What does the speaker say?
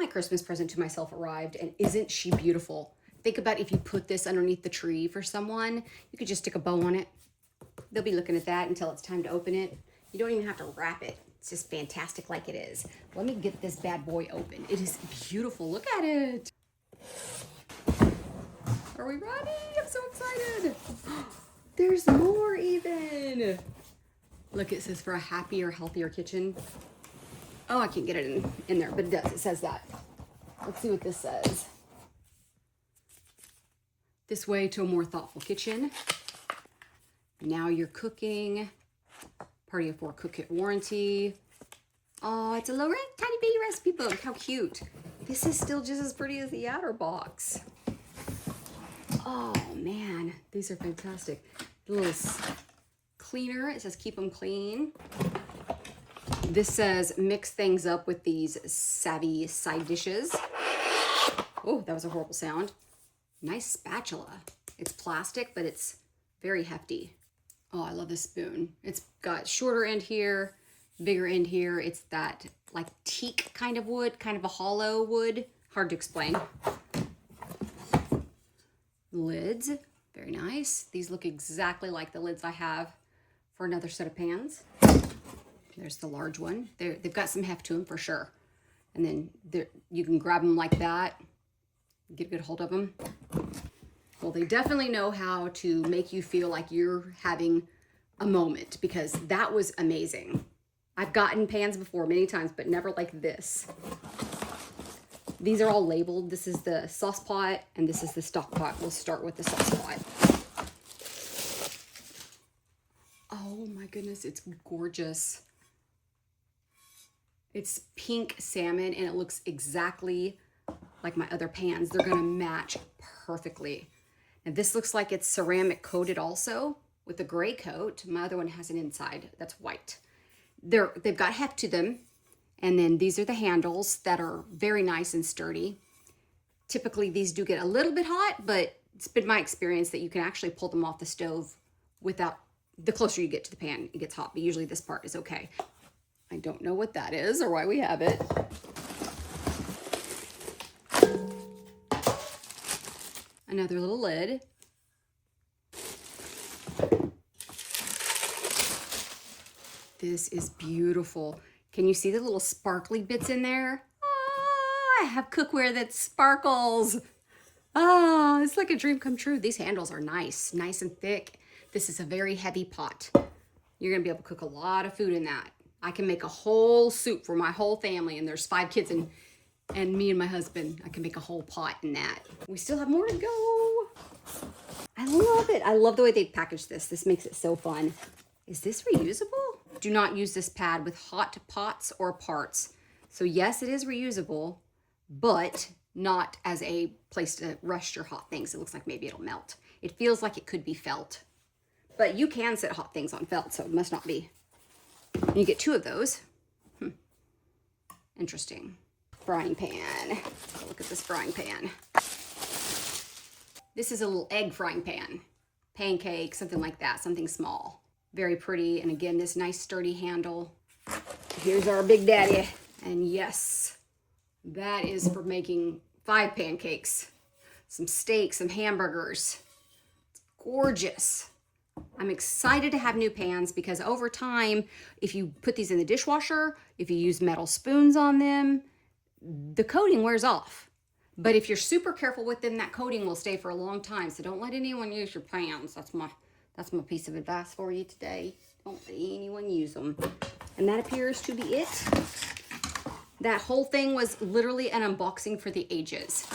Christmas present to myself arrived, and isn't she beautiful? Think about if you put this underneath the tree for someone, you could just stick a bow on it. They'll be looking at that until it's time to open it. You don't even have to wrap it. It's just fantastic like it is. Let me get this bad boy open. It is beautiful. Look at it. Are we ready? I'm so excited. There's more even. Look, it says for a happier, healthier kitchen. Oh, I can't get it in there, but it does. It says that. Let's see what this says. This way to a more thoughtful kitchen. Now you're cooking. Party of 4 cook kit warranty. Oh, it's a little tiny baby recipe book. How cute. This is still just as pretty as the outer box. Oh man, these are fantastic. The little cleaner, it says keep them clean. This says mix things up with these savvy side dishes. Oh, that was a horrible sound. Nice spatula. It's plastic, but it's very hefty. Oh, I love this spoon. It's got shorter end here, bigger end here. It's that like teak kind of wood, kind of a hollow wood. Hard to explain. Lids, very nice. These look exactly like the lids I have for another set of pans. There's the large one. They've got some heft to them for sure. And then you can grab them like that, get a good hold of them. Well, they definitely know how to make you feel like you're having a moment, because that was amazing. I've gotten pans before many times, but never like this. These are all labeled. This is the sauce pot and this is the stock pot. We'll start with the sauce pot. Oh my goodness, it's gorgeous. It's pink salmon and it looks exactly like my other pans. They're gonna match perfectly. And this looks like it's ceramic coated also with a gray coat. My other one has an inside that's white. They've got heft to them. And then these are the handles that are very nice and sturdy. Typically these do get a little bit hot, but it's been my experience that you can actually pull them off the stove without, the closer you get to the pan, it gets hot, but usually this part is okay. I don't know what that is or why we have it. Another little lid. This is beautiful. Can you see the little sparkly bits in there? Ah, I have cookware that sparkles. Ah, it's like a dream come true. These handles are nice and thick. This is a very heavy pot. You're gonna be able to cook a lot of food in that. I can make a whole soup for my whole family, and there's 5 kids and me and my husband. I can make a whole pot in that. We still have more to go. I love it. I love the way they packaged this. This makes it so fun. Is this reusable? Do not use this pad with hot pots or parts. So yes, it is reusable, but not as a place to rest your hot things. It looks like maybe it'll melt. It feels like it could be felt, but you can set hot things on felt, so it must not be. And you get 2 of those. Interesting. Frying pan. Look at this frying pan. This is a little egg frying pan. Pancake, something like that, something small. Very pretty, and again, this nice sturdy handle. Here's our big daddy, and yes, that is for making 5 pancakes, some steaks, some hamburgers. It's gorgeous. I'm excited to have new pans because over time, if you put these in the dishwasher, if you use metal spoons on them, the coating wears off. But if you're super careful with them, that coating will stay for a long time. So don't let anyone use your pans. That's my piece of advice for you today. Don't let anyone use them. And that appears to be it. That whole thing was literally an unboxing for the ages.